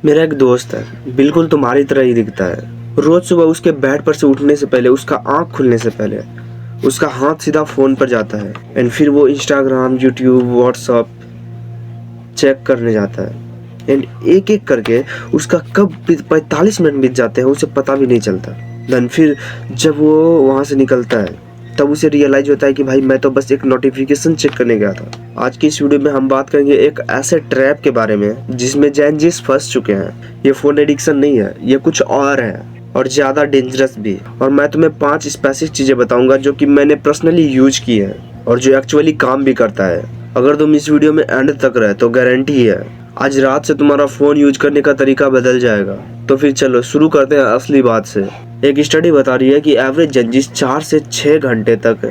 मेरा एक दोस्त है, बिल्कुल तुम्हारी तरह ही दिखता है। रोज सुबह उसके बेड पर से उठने से पहले, उसका आंख खुलने से पहले उसका हाथ सीधा फोन पर जाता है एंड फिर वो इंस्टाग्राम, यूट्यूब, व्हाट्सअप चेक करने जाता है। एंड एक एक करके उसका कब 45 मिनट बीत जाते हैं उसे पता भी नहीं चलता। देन फिर जब वो वहाँ से निकलता है तब उसे रियलाइज होता है कि भाई मैं तो बस एक नोटिफिकेशन चेक करने गया था। आज की इस वीडियो में हम बात करेंगे एक ऐसे ट्रैप के बारे में जिसमें जेन ज़ीस फंस चुके हैं। ये फोन एडिक्शन नहीं है, ये कुछ और है और ज़्यादा डेंजरस भी। और मैं तुम्हें 5 स्पेसिफिक चीज़ें बताऊंगा जो कि मैंने पर्सनली यूज की है और जो एक्चुअली काम भी करता है। अगर तुम इस वीडियो में एंड तक रहे तो गारंटी है आज रात से तुम्हारा फोन यूज करने का तरीका बदल जाएगा। तो फिर चलो शुरू करते हैं असली बात से। एक स्टडी बता रही है कि एवरेज जेन ज़ीस 4 से 6 घंटे तक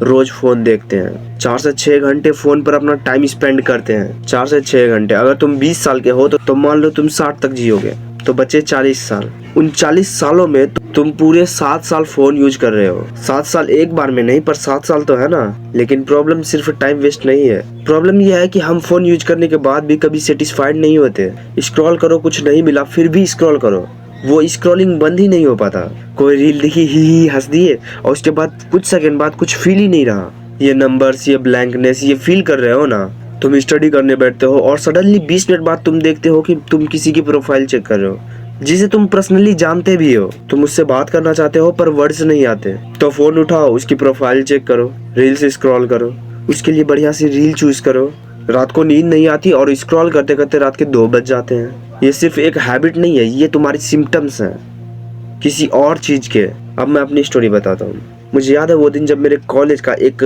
रोज फोन देखते हैं। 4 से 6 घंटे फोन पर अपना टाइम स्पेंड करते हैं। 4 से 6 घंटे। अगर तुम 20 साल के हो तो मान लो तुम 60 तक जियोगे तो बचे 40 साल। उन 40 सालों में तुम पूरे 7 साल फोन यूज कर रहे हो। 7 साल एक बार में नहीं, पर 7 साल तो है ना। लेकिन प्रॉब्लम सिर्फ टाइम वेस्ट नहीं है। प्रॉब्लम यह है कि हम फोन यूज करने के बाद भी कभी सेटिस्फाइड नहीं होते। स्क्रॉल करो, कुछ नहीं मिला, फिर भी स्क्रॉल करो, वो स्क्रॉलिंग बंद ही नहीं हो पाता। कोई रील दिखी, ही हंस दिए और उसके बाद कुछ सेकंड बाद कुछ फील ही नहीं रहा। ये नंबर्स, ये ब्लैंकनेस, ये फील कर रहे हो ना। तुम स्टडी करने बैठते हो और सडनली 20 मिनट बाद तुम देखते हो कि तुम किसी की प्रोफाइल चेक कर रहे हो जिसे तुम पर्सनली जानते भी हो। तुम उससे बात करना चाहते हो पर वर्ड्स नहीं आते, तो फोन उठाओ, उसकी प्रोफाइल चेक करो, रील्स स्क्रॉल करो, उसके लिए बढ़िया सी रील चूज करो। रात को नींद नहीं आती और स्क्रॉल करते करते रात के 2 बज जाते हैं। ये सिर्फ एक हैबिट नहीं है, ये तुम्हारी सिम्टम्स हैं किसी और चीज के। अब मैं अपनी स्टोरी बताता हूँ। मुझे याद है वो दिन जब मेरे कॉलेज का एक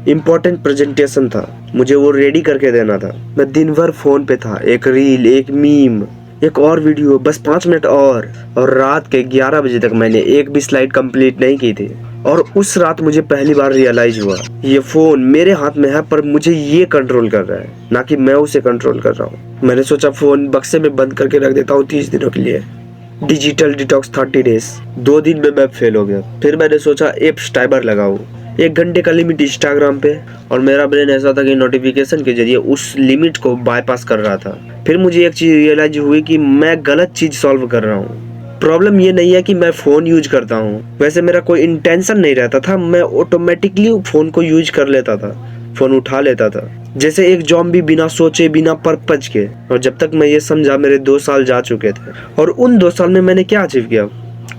इम्पोर्टेंट प्रेजेंटेशन था, मुझे वो रेडी करके देना था। मैं दिन भर फोन पे था, एक रील, एक मीम, एक और वीडियो, बस 5 मिनट और रात के 11 बजे तक मैंने एक भी स्लाइड कंप्लीट नहीं की थी। और उस रात मुझे पहली बार रियलाइज हुआ ये फोन मेरे हाथ में है पर मुझे ये कंट्रोल कर रहा है, ना कि मैं उसे कंट्रोल कर रहा हूँ। मैंने सोचा फोन बक्से में बंद करके रख देता हूँ 30 दिनों के लिए, डिजिटल डिटॉक्स 30 डेज। 2 दिन में मैं फेल हो गया। फिर मैंने सोचा एप्स टाइमर लगाऊं, 1 घंटे का लिमिट इंस्टाग्राम पे। और मेरा ब्रेन ऐसा था कि नोटिफिकेशन के जरिए उस लिमिट को बाईपास कर रहा था। फिर मुझे एक चीज रियलाइज हुई कि मैं गलत चीज सॉल्व कर रहा हूँ। प्रॉब्लम ये नहीं है कि मैं फोन यूज करता हूँ, वैसे मेरा कोई इंटेंशन नहीं रहता था, मैं ऑटोमेटिकली फोन को यूज कर लेता था, फोन उठा लेता था जैसे एक ज़ॉम्बी, बिना सोचे, बिना पर्पज के। और जब तक मैं ये समझा मेरे 2 साल जा चुके थे। और उन 2 साल में मैंने क्या अचीव किया?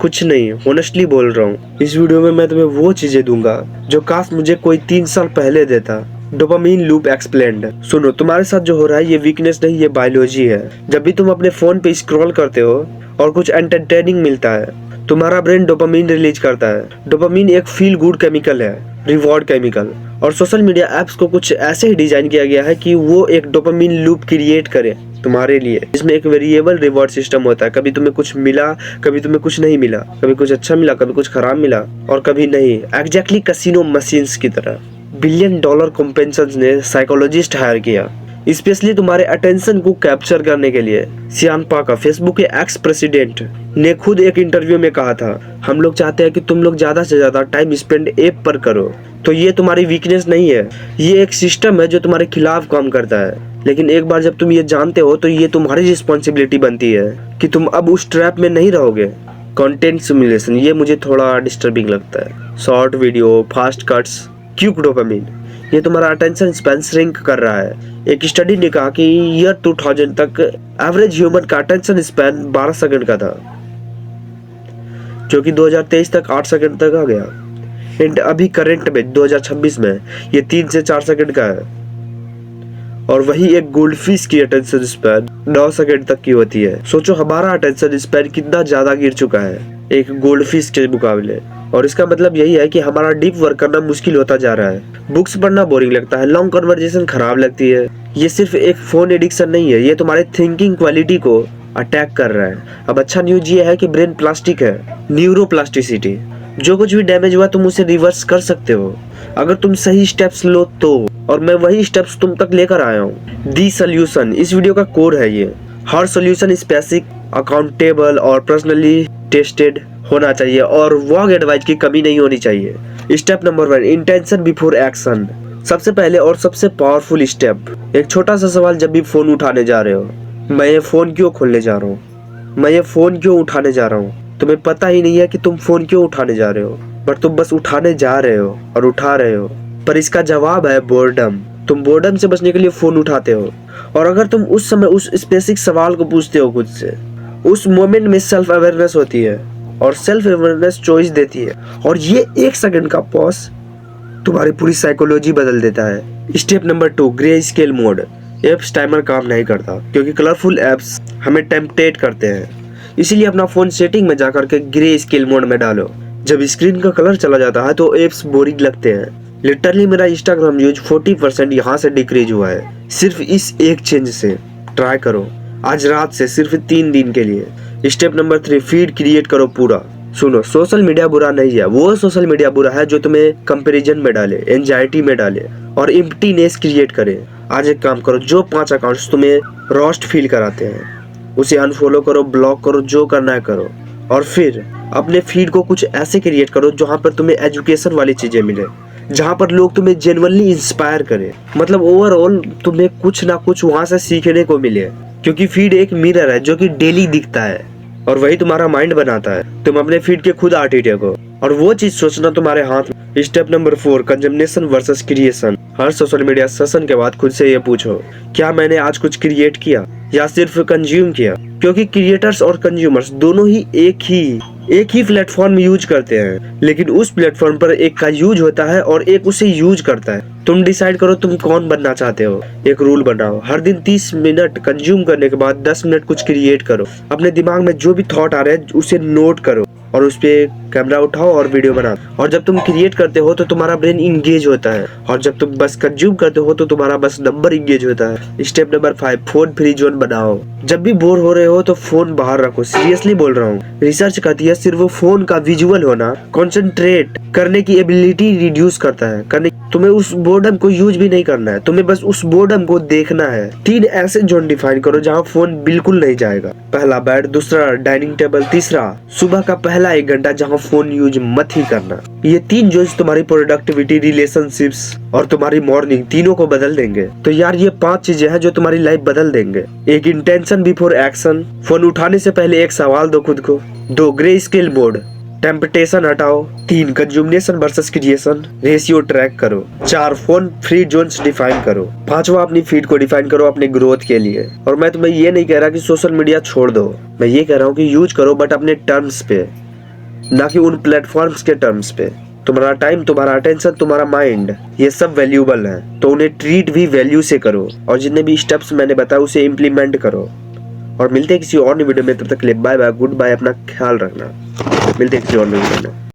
कुछ नहीं, ऑनेस्टली बोल रहा हूँ। इस वीडियो में मैं तुम्हें वो चीजें दूंगा जो काश मुझे कोई 3 साल पहले देता। Dopamine loop explained. सुनो, तुम्हारे साथ जो हो रहा है ये वीकनेस नहीं, ये बायोलॉजी है। जब भी तुम अपने फोन पे स्क्रॉल करते हो और कुछ एंटरटेनिंग मिलता है, तुम्हारा ब्रेन डोपामिन रिलीज करता है। डोपामिन एक फील गुड केमिकल है, रिवॉर्ड केमिकल। और सोशल मीडिया एप्स को कुछ ऐसे ही डिजाइन किया गया है कि वो एक डोपामिन लूप क्रिएट करे तुम्हारे लिए, जिसमें एक वेरिएबल रिवॉर्ड सिस्टम होता है। कभी तुम्हें कुछ मिला, कभी तुम्हें कुछ नहीं मिला, कभी कुछ अच्छा मिला, कभी कुछ खराब मिला और कभी नहीं। एग्जैक्टली कैसीनो मशीन्स की तरह। $1 बिलियन कंपनियों ने साइकोलॉजिस्ट हायर किया स्पेशली तुम्हारे अटेंशन को कैप्चर करने के लिए। सियान पाका, फेसबुक के एक्स प्रेसिडेंट, ने खुद एक इंटरव्यू में कहा था, हम लोग चाहते हैं कि तुम लोग ज्यादा से ज्यादा टाइम स्पेंड ऐप पर करो। तो ये तुम्हारी वीकनेस नहीं है, ये एक सिस्टम है जो तुम्हारे खिलाफ काम करता है। लेकिन एक बार जब तुम ये जानते हो तो ये तुम्हारी रिस्पॉन्सिबिलिटी बनती है कि तुम अब उस ट्रैप में नहीं रहोगे। कंटेंट सिमुलेशन, ये मुझे थोड़ा डिस्टर्बिंग लगता है। Short video, fast cuts, quick dopamine, ये तुम्हारा अटेंशन स्पैन श्रिंक कर रहा है। एक स्टडी ने कहा कि ईयर 2000 तक एवरेज ह्यूमन का अटेंशन स्पैन 12 सेकंड का था, जो कि 2023 तक 8 सेकंड तक आ गया। एंड अभी करंट में 2026 में ये 3 से 4 सेकंड का है। और वही एक गोल्डफिश की अटेंशन स्पैन 9 सेकंड तक की होती है। सोचो हमारा अटेंशन स्पैन कितना ज्यादा गिर चुका है एक गोल्डफिश के मुकाबले। और इसका मतलब यही है कि हमारा डीप वर्क करना मुश्किल होता जा रहा है। बुक्स पढ़ना बोरिंग लगता है, लॉन्ग कन्वर्सेशन खराब लगती है। ये सिर्फ एक फोन एडिक्शन नहीं है, ये तुम्हारे थिंकिंग क्वालिटी को अटैक कर रहा है। अब अच्छा न्यूज ये है कि ब्रेन प्लास्टिक है, न्यूरोप्लास्टिसिटी। जो कुछ भी डैमेज हुआ तुम उसे रिवर्स कर सकते हो अगर तुम सही स्टेप्स लो तो। और मैं वही स्टेप्स तुम तक लेकर आया हूँ। दी सोल्यूशन इस वीडियो का कोड है ये। हर सोल्यूशन स्पेसिफिक, अकाउंटेबल और पर्सनली टेस्टेड होना चाहिए और वॉग एडवाइस की कमी नहीं होनी चाहिए। Step number 1, intention before action. सबसे पहले और सबसे पावरफुल स्टेप, एक छोटा सा सवाल जब भी फोन उठाने जा रहे हो, मैं ये फ़ोन क्यों खोलने जा रहा हूँ, मैं ये फ़ोन क्यों उठाने जा रहा हूँ। तुम्हें पता ही नहीं है कि तुम फ़ोन क्यों उठाने जा रहे हो, पर तुम बस उठाने जा रहे हो और उठा रहे हो। पर इसका जवाब है बोर्डम। तुम बोर्डम से बचने के लिए फ़ोन उठाते हो, और अगर तुम उस समय उस स्पेसिफिक सवाल को पूछते हो खुद से, उस मोमेंट में सेल्फ अवेयरनेस होती है, और सेल्फ अवेयरनेस चॉइस देती है, और ये 1 सेकंड का पॉज तुम्हारी पूरी साइकोलॉजी बदल देता है। Step number 2, grey scale mode. Apps timer काम नहीं करता, क्योंकि कलरफुल एप्स हमें टेम्पटेट करते हैं। इसीलिए अपना फ़ोन सेटिंग में जाकर के ग्रे स्केल मोड में डालो। जब स्क्रीन का कलर चला जाता है तो एप्स बोरिंग लगते हैं। लिटरली मेरा इंस्टाग्राम यूज 40% यहाँ से डिक्रीज हुआ है, सिर्फ इस एक चेंज से। ट्राई करो आज रात से, सिर्फ 3 दिन के लिए। स्टेप नंबर 3, फीड क्रिएट करो पूरा। सुनो, सोशल मीडिया बुरा नहीं है, वो सोशल मीडिया बुरा है जो तुम्हें कंपैरिजन में डाले, एंजाइटी में डाले और एम्प्टीनेस क्रिएट करे। आज एक काम करो, जो 5 अकाउंट्स तुम्हें रोस्ट फील कराते हैं उसे अनफॉलो करो, ब्लॉक करो, जो करना है करो। और फिर अपने फीड को कुछ ऐसे क्रिएट करो जहाँ पर तुम्हें एजुकेशन वाली चीजें मिले, जहाँ पर लोग तुम्हें जेन्युइनली इंस्पायर करें। मतलब ओवरऑल तुम्हें कुछ ना कुछ वहाँ से सीखने को मिले, क्योंकि फीड एक मिरर है जो कि डेली दिखता है, और वही तुम्हारा माइंड बनाता है। तुम अपने फीड के खुद आर्किटेक्ट हो, और वो चीज सोचना तुम्हारे हाथ में। Step number 4, consumption versus creation. हर सोशल मीडिया सेशन के बाद खुद से ये पूछो, क्या मैंने आज कुछ क्रिएट किया या सिर्फ कंज्यूम किया। क्योंकि क्रिएटर्स और कंज्यूमर्स दोनों ही एक ही प्लेटफॉर्म यूज करते हैं, लेकिन उस प्लेटफॉर्म पर एक का यूज होता है और एक उसे यूज करता है। तुम डिसाइड करो तुम कौन बनना चाहते हो। एक रूल बनाओ, हर दिन 30 मिनट कंज्यूम करने के बाद 10 मिनट कुछ क्रिएट करो। अपने दिमाग में जो भी थॉट आ रहे हैं उसे नोट करो, और उस पे कैमरा उठाओ और वीडियो बनाओ। और जब तुम क्रिएट करते हो तो तुम्हारा ब्रेन इंगेज होता है, और जब तुम बस कंज्यूम करते हो तो तुम्हारा बस नंबर इंगेज होता है। Step number 5, phone free zone बनाओ। जब भी बोर हो रहे हो तो फोन बाहर रखो, सीरियसली बोल रहा हूँ। रिसर्च कहती है सिर्फ वो फोन का विजुअल होना कंसंट्रेट करने की एबिलिटी रिड्यूस करता है। तुम्हें उस बोर्डम को यूज भी नहीं करना है, तुम्हें बस उस बोर्डम को देखना है। 3 ऐसे जोन डिफाइन करो जहाँ फोन बिल्कुल नहीं जाएगा। पहला बेड, दूसरा डाइनिंग टेबल, तीसरा सुबह का पहला 1 घंटा जहाँ फोन यूज मत ही करना। ये 3 जोन्स तुम्हारी प्रोडक्टिविटी, रिलेशनशिप्स और तुम्हारी मॉर्निंग तीनों को बदल देंगे। तो यार ये 5 चीजें हैं जो तुम्हारी लाइफ बदल देंगे। 1, इंटेंशन बिफोर एक्शन। फोन उठाने से पहले एक सवाल दो खुद को। 2, ग्रे स्केल मोड, टेम्पटेशन हटाओ। 3, consummation versus creation, ratio track करो। 4, फोन फ्री जोन्स डिफाइन करो। 5वां, अपनी फीड को डिफाइन करो अपने ग्रोथ के लिए। और मैं तुम्हें ये नहीं कह रहा कि सोशल मीडिया छोड़ दो, मैं ये कह रहा हूँ कि यूज करो, बट अपने टर्म्स पे, ना कि उन प्लेटफॉर्म्स के टर्म्स पे। तुम्हारा टाइम, तुम्हारा अटेंशन, तुम्हारा माइंड, ये सब वैल्यूएबल है, तो उन्हें ट्रीट भी वैल्यू से करो। और जितने भी स्टेप्स मैंने बताया उसे इम्प्लीमेंट करो। और मिलते हैं किसी और वीडियो में, तब तक के लिए बाय बाय, गुड बाय, अपना ख्याल रखना। मिलते हैं किसी और वीडियो में।